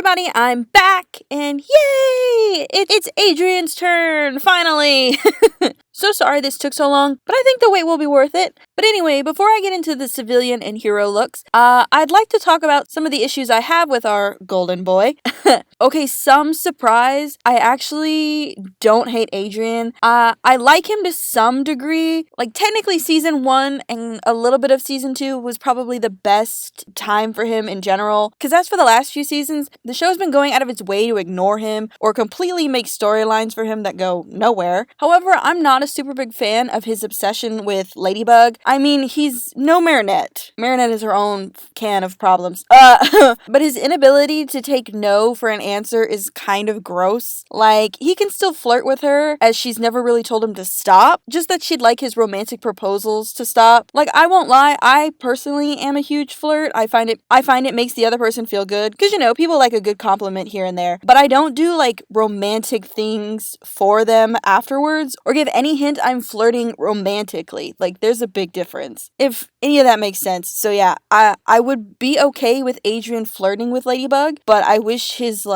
everybody, I'm back, and yay! It's Adrien's turn, finally! So sorry this took so long, but I think the wait will be worth it. But anyway, before I get into the civilian and hero looks, I'd like to talk about some of the issues I have with our golden boy. Okay, some surprise, I actually don't hate Adrien. I like him to some degree. Like, technically season 1 and a little bit of season 2 was probably the best time for him in general. Because as for the last few seasons, the show's been going out of its way to ignore him or completely make storylines for him that go nowhere. However, I'm not a super big fan of his obsession with Ladybug. I mean, he's no Marinette. Marinette is her own can of problems. But his inability to take no for an answer is kind of gross. Like, he can still flirt with her, as she's never really told him to stop, just that she'd like his romantic proposals to stop. Like, I won't lie, I personally am a huge flirt. I find it makes the other person feel good, because, you know, people like a good compliment here and there. But I don't do, like, romantic things for them afterwards, or give any hint I'm flirting romantically. Like, there's a big difference, if any of that makes sense. So yeah, I would be okay with Adrien flirting with Ladybug, but I wish his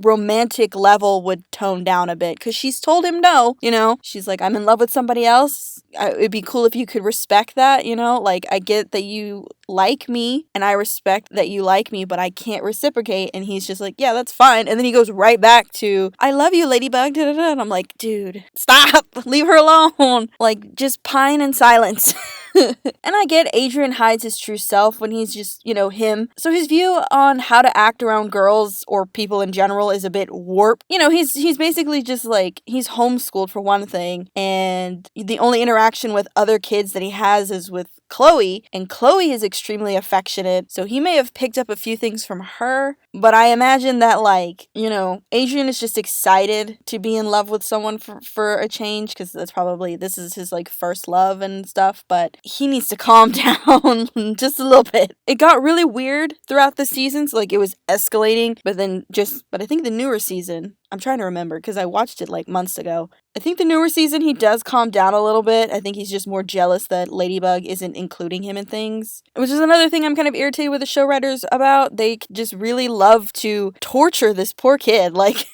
romantic level would tone down a bit, because she's told him no, you know? She's like, I'm in love with somebody else. It'd be cool if you could respect that, you know? Like, I get that you like me, and I respect that you like me, but I can't reciprocate. And he's just like, yeah, that's fine. And then he goes right back to, I love you, Ladybug, da-da-da. And I'm like, dude, stop, leave her alone. Like, just pine in silence. And I get Adrien hides his true self when he's just, you know, him. So his view on how to act around girls or people in general is a bit warped. You know, he's basically just like, he's homeschooled for one thing, and the only interaction with other kids that he has is with Chloe, and Chloe is extremely affectionate, so he may have picked up a few things from her, but I imagine that, like, you know, Adrien is just excited to be in love with someone for a change, because this is his, like, first love and stuff, but he needs to calm down just a little bit. It got really weird throughout the seasons, like, it was escalating, but I think the newer season, I'm trying to remember, because I watched it, like, months ago. I think the newer season, he does calm down a little bit. I think he's just more jealous that Ladybug isn't including him in things. Which is another thing I'm kind of irritated with the show writers about. They just really love to torture this poor kid. Like,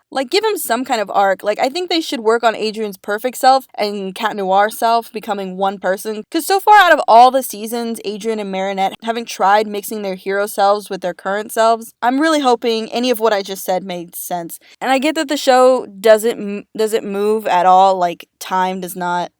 like, give him some kind of arc. Like, I think they should work on Adrien's perfect self and Cat Noir's self becoming one person. Because so far out of all the seasons, Adrien and Marinette haven't tried mixing their hero selves with their current selves. I'm really hoping any of what I just said made sense. And I get that the show doesn't move at all. Like, time does not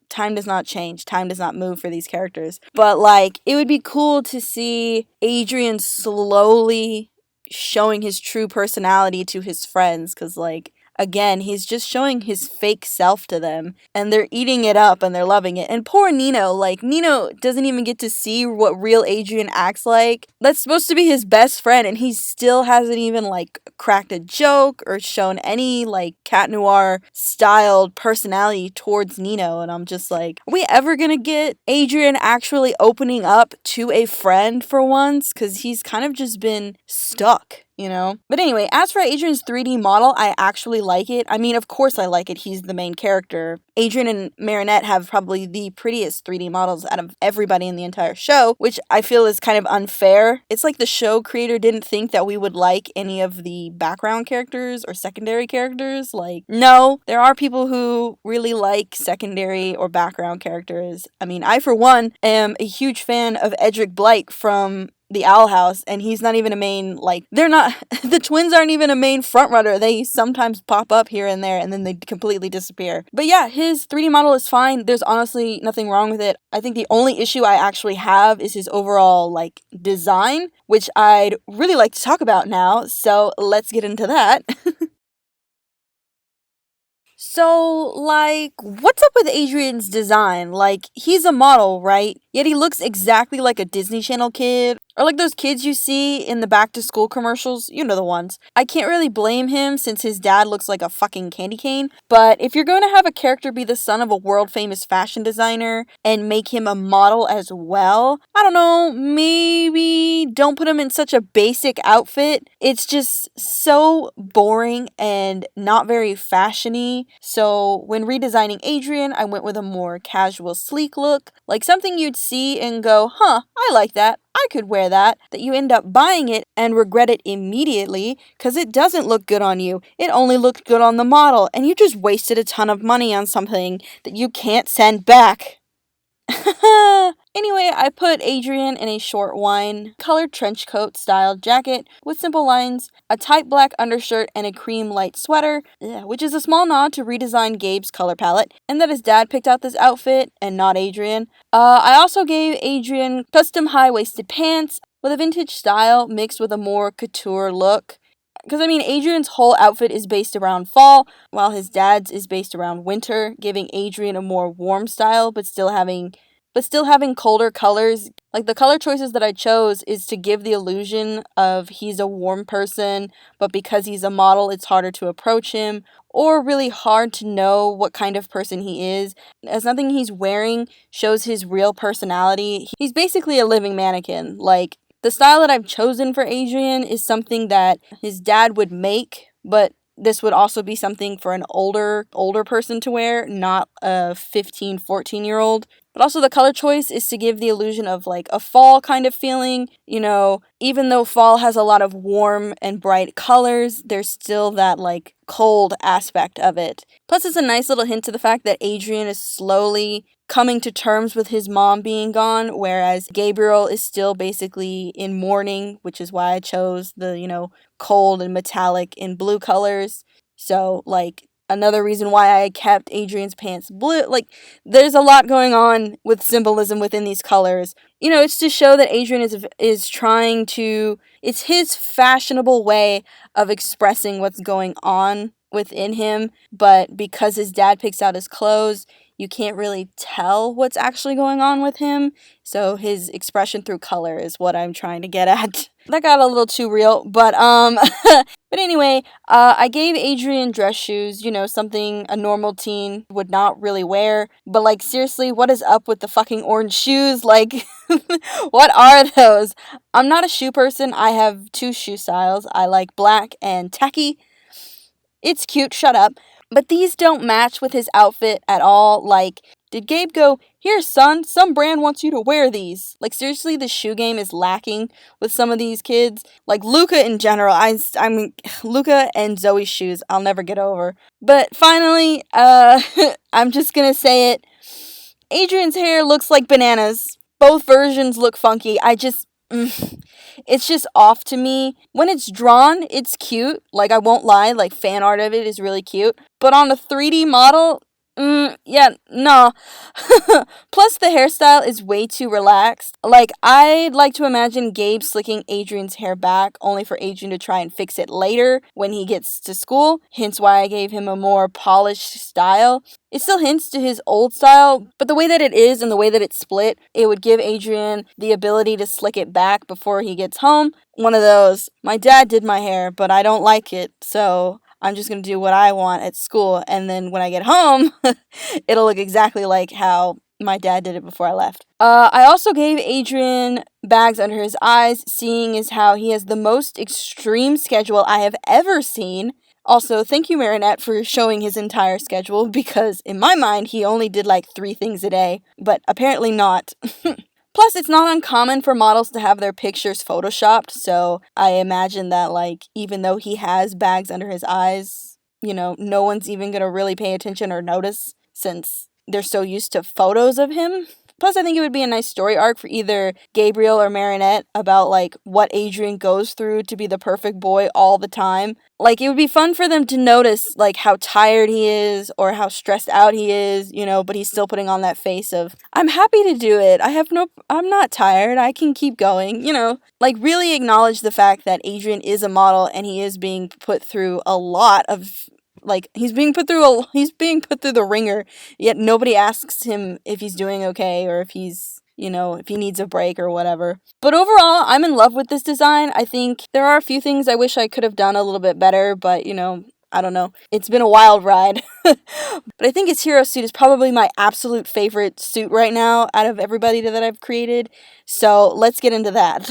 change. Time does not move for these characters. But, like, it would be cool to see Adrien slowly showing his true personality to his friends, because, like, again, he's just showing his fake self to them, and they're eating it up and they're loving it. And poor Nino, like, Nino doesn't even get to see what real Adrien acts like. That's supposed to be his best friend, and he still hasn't even, like, cracked a joke or shown any, like, Cat Noir styled personality towards Nino. And I'm just like, are we ever gonna get Adrien actually opening up to a friend for once? Because he's kind of just been stuck, you know? But anyway, as for Adrien's 3D model, I actually like it. I mean, of course I like it. He's the main character. Adrien and Marinette have probably the prettiest 3D models out of everybody in the entire show, which I feel is kind of unfair. It's like the show creator didn't think that we would like any of the background characters or secondary characters. Like, no, there are people who really like secondary or background characters. I mean, I, for one, am a huge fan of Edric Blight from the Owl House, and he's not even a main, like, they're not, the twins aren't even a main frontrunner. They sometimes pop up here and there, and then they completely disappear. But yeah, his 3D model is fine. There's honestly nothing wrong with it. I think the only issue I actually have is his overall, like, design, which I'd really like to talk about now, so let's get into that. So, like, what's up with Adrien's design? Like, he's a model, right? Yet he looks exactly like a Disney Channel kid. Or like those kids you see in the back to school commercials, you know the ones. I can't really blame him since his dad looks like a fucking candy cane, but if you're going to have a character be the son of a world famous fashion designer and make him a model as well, I don't know, maybe don't put him in such a basic outfit. It's just so boring and not very fashiony. So when redesigning Adrien, I went with a more casual, sleek look, like something you'd see and go, huh, I like that. I could wear that you end up buying it and regret it immediately because it doesn't look good on you. It only looked good on the model, and you just wasted a ton of money on something that you can't send back. Anyway, I put Adrien in a short wine colored trench coat style jacket with simple lines, a tight black undershirt, and a cream light sweater, which is a small nod to Redesign Gabe's color palette, and that his dad picked out this outfit and not Adrien. I also gave Adrien custom high-waisted pants with a vintage style mixed with a more couture look. Because, I mean, Adrien's whole outfit is based around fall, while his dad's is based around winter, giving Adrien a more warm style, but still having colder colors. Like, the color choices that I chose is to give the illusion of he's a warm person, but because he's a model, it's harder to approach him, or really hard to know what kind of person he is, as nothing he's wearing shows his real personality. He's basically a living mannequin. Like, the style that I've chosen for Adrien is something that his dad would make, but this would also be something for an older person to wear, not a 15, 14-year-old. But also the color choice is to give the illusion of like a fall kind of feeling. You know, even though fall has a lot of warm and bright colors, there's still that like cold aspect of it. Plus it's a nice little hint to the fact that Adrien is slowly coming to terms with his mom being gone, whereas Gabriel is still basically in mourning, which is why I chose the, cold and metallic and blue colors. So, like, another reason why I kept Adrien's pants blue. Like, there's a lot going on with symbolism within these colors. It's to show that Adrien is trying to, it's his fashionable way of expressing what's going on within him, but because his dad picks out his clothes, you can't really tell what's actually going on with him. So his expression through color is what I'm trying to get at. That got a little too real, but but anyway, I gave Adrien dress shoes, something a normal teen would not really wear. But like, seriously, what is up with the fucking orange shoes? Like, what are those? I'm not a shoe person. I have two shoe styles. I like black and tacky. It's cute, shut up. But these don't match with his outfit at all. Like, did Gabe go, "Here, son, some brand wants you to wear these"? Like, seriously, the shoe game is lacking with some of these kids. Like, Luca in general, I'm Luca and Zoe's shoes, I'll never get over. But finally, I'm just gonna say it. Adrien's hair looks like bananas. Both versions look funky. It's just off to me. When it's drawn, it's cute. Like, I won't lie, like, fan art of it is really cute. But on a 3D model, yeah, no. Plus, the hairstyle is way too relaxed. Like, I'd like to imagine Gabe slicking Adrien's hair back, only for Adrien to try and fix it later when he gets to school. Hence why I gave him a more polished style. It still hints to his old style, but the way that it is and the way that it's split, it would give Adrien the ability to slick it back before he gets home. One of those, my dad did my hair, but I don't like it, so I'm just going to do what I want at school, and then when I get home, it'll look exactly like how my dad did it before I left. I also gave Adrien bags under his eyes, seeing as how he has the most extreme schedule I have ever seen. Also, thank you, Marinette, for showing his entire schedule, because in my mind, he only did like 3 things a day, but apparently not. Plus, it's not uncommon for models to have their pictures photoshopped, so I imagine that, like, even though he has bags under his eyes, no one's even gonna really pay attention or notice, since they're so used to photos of him. Plus, I think it would be a nice story arc for either Gabriel or Marinette about, like, what Adrien goes through to be the perfect boy all the time. Like, it would be fun for them to notice, like, how tired he is or how stressed out he is, but he's still putting on that face of, I'm happy to do it. I'm not tired. I can keep going, Like, really acknowledge the fact that Adrien is a model and he is being put through a lot of, like, he's being put through the ringer, yet nobody asks him if he's doing okay or if he's, if he needs a break or whatever. But overall, I'm in love with this design. I think there are a few things I wish I could have done a little bit better, but, I don't know. It's been a wild ride. But I think his hero suit is probably my absolute favorite suit right now out of everybody that I've created. So let's get into that.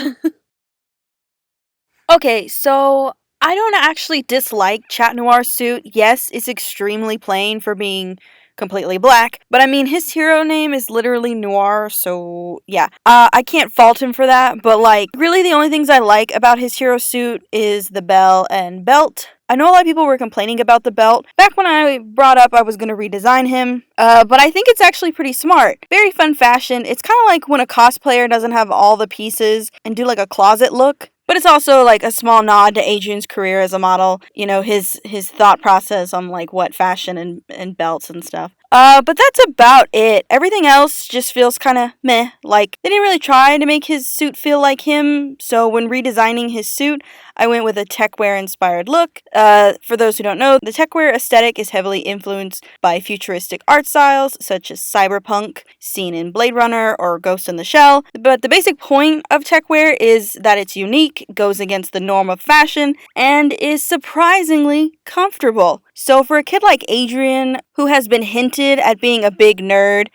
Okay, so I don't actually dislike Chat Noir's suit. Yes, it's extremely plain for being completely black. But I mean, his hero name is literally Noir, so yeah. I can't fault him for that, but like, really the only things I like about his hero suit is the bell and belt. I know a lot of people were complaining about the belt back when I brought up I was going to redesign him, but I think it's actually pretty smart. Very fun fashion. It's kind of like when a cosplayer doesn't have all the pieces and do like a closet look. But it's also like a small nod to Adrien's career as a model, you know, his thought process on like what fashion and belts and stuff. But that's about it. Everything else just feels kind of meh. Like, they didn't really try to make his suit feel like him, so when redesigning his suit, I went with a techwear-inspired look. For those who don't know, the techwear aesthetic is heavily influenced by futuristic art styles, such as cyberpunk, seen in Blade Runner or Ghost in the Shell. But the basic point of techwear is that it's unique, goes against the norm of fashion, and is surprisingly comfortable. So for a kid like Adrien, who has been hinted at being a big nerd,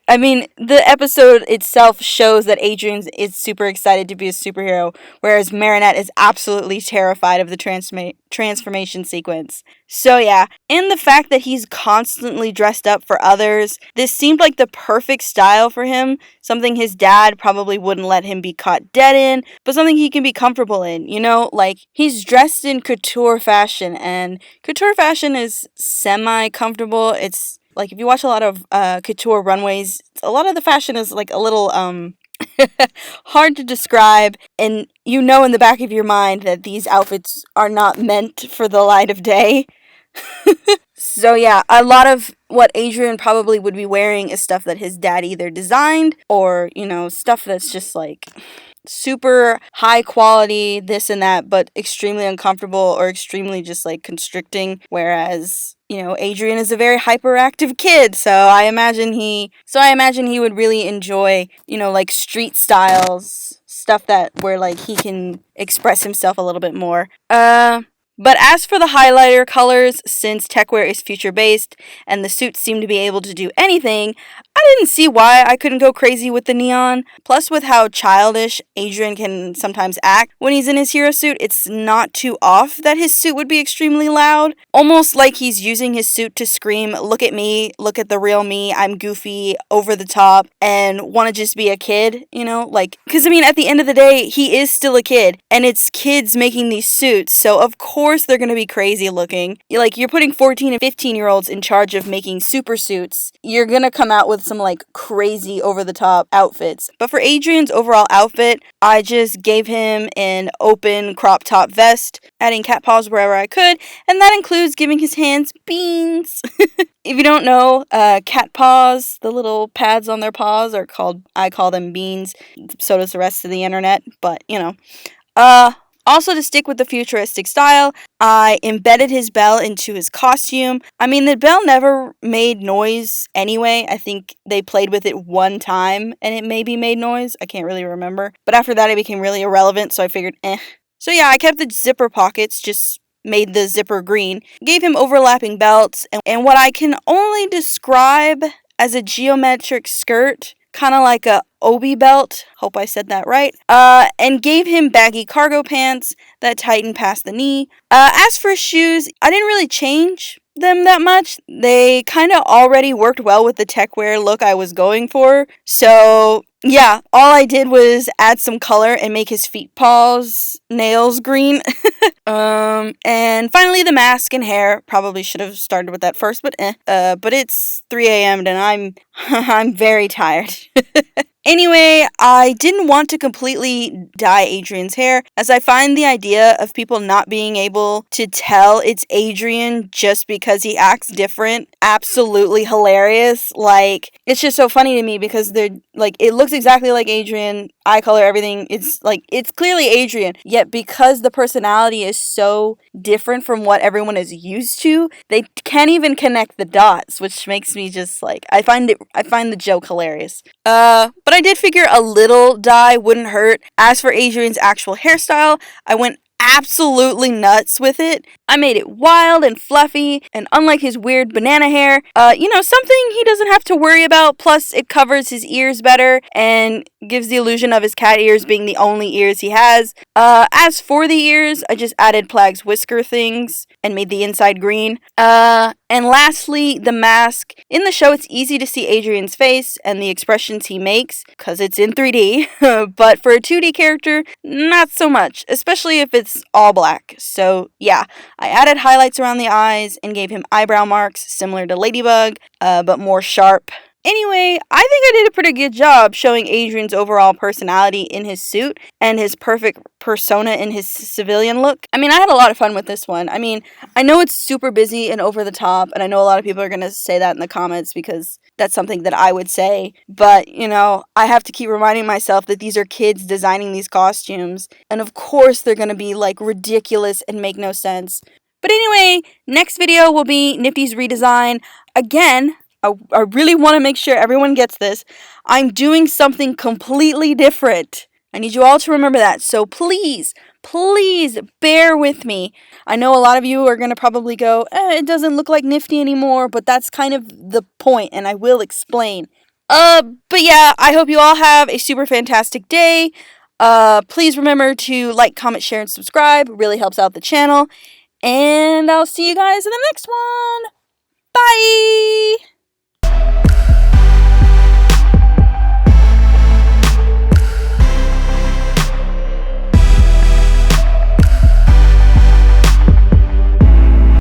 I mean, the episode itself shows that Adrien is super excited to be a superhero, whereas Marinette is absolutely terrified of the transformation sequence. So yeah, and the fact that he's constantly dressed up for others, this seemed like the perfect style for him, something his dad probably wouldn't let him be caught dead in, but something he can be comfortable in, you know? Like, he's dressed in couture fashion, and couture fashion is semi-comfortable. It's like, if you watch a lot of couture runways, a lot of the fashion is like a little hard to describe, and you know in the back of your mind that these outfits are not meant for the light of day. So yeah, a lot of what Adrien probably would be wearing is stuff that his dad either designed or, you know, stuff that's just like super high quality, this and that, but extremely uncomfortable or extremely just like constricting. Whereas, you know, Adrien is a very hyperactive kid, so I imagine he would really enjoy, you know, like street styles, stuff that where like he can express himself a little bit more. But as for the highlighter colors, since techwear is future-based and the suits seem to be able to do anything, I didn't see why I couldn't go crazy with the neon. Plus, with how childish Adrien can sometimes act when he's in his hero suit, it's not too off that his suit would be extremely loud. Almost like he's using his suit to scream, look at me, look at the real me, I'm goofy, over the top, and want to just be a kid, you know? Like, because I mean, at the end of the day, he is still a kid, and it's kids making these suits, so of course they're going to be crazy looking. Like, you're putting 14 and 15-year-olds in charge of making super suits. You're going to come out with some like crazy over-the-top outfits. But for Adrien's overall outfit, I just gave him an open crop top vest, adding cat paws wherever I could, and that includes giving his hands beans. If you don't know, cat paws, the little pads on their paws I call them beans. So does the rest of the internet, but you know. Also, to stick with the futuristic style, I embedded his bell into his costume. I mean, the bell never made noise anyway. I think they played with it one time and it maybe made noise. I can't really remember. But after that, it became really irrelevant, so I figured, eh. So yeah, I kept the zipper pockets, just made the zipper green, gave him overlapping belts, and what I can only describe as a geometric skirt, kind of like a obi belt, hope I said that right, and gave him baggy cargo pants that tightened past the knee. As for shoes, I didn't really change them that much. They kind of already worked well with the techwear look I was going for, so yeah, all I did was add some color and make his feet paws nails green. And finally the mask and hair. Probably should have started with that first, but but it's 3 a.m. and I'm very tired. Anyway, I didn't want to completely dye Adrien's hair, as I find the idea of people not being able to tell it's Adrien just because he acts different absolutely hilarious. Like, it's just so funny to me because they're like, it looks exactly like Adrien, eye color, everything. It's like, it's clearly Adrien, yet because the personality is so different from what everyone is used to, they can't even connect the dots, which makes me just like, I find the joke hilarious. But I did figure a little dye wouldn't hurt. As for Adrien's actual hairstyle, I went absolutely nuts with it. I made it wild and fluffy, and unlike his weird banana hair, something he doesn't have to worry about, plus it covers his ears better and gives the illusion of his cat ears being the only ears he has. As for the ears, I just added Plag's whisker things and made the inside green. And lastly, the mask. In the show, it's easy to see Adrien's face and the expressions he makes because it's in 3D, but for a 2D character, not so much, especially if it's all black. So yeah, I added highlights around the eyes and gave him eyebrow marks similar to Ladybug, but more sharp. Anyway, I think I did a pretty good job showing Adrien's overall personality in his suit and his perfect persona in his civilian look. I mean, I had a lot of fun with this one. I mean, I know it's super busy and over the top, and I know a lot of people are going to say that in the comments because that's something that I would say. But, you know, I have to keep reminding myself that these are kids designing these costumes, and of course they're going to be like ridiculous and make no sense. But anyway, next video will be Nippy's redesign. Again, I really want to make sure everyone gets this. I'm doing something completely different. I need you all to remember that. So please, please bear with me. I know a lot of you are going to probably go, it doesn't look like Nifty anymore, but that's kind of the point, and I will explain. But yeah, I hope you all have a super fantastic day. Please remember to like, comment, share, and subscribe. It really helps out the channel. And I'll see you guys in the next one. Bye!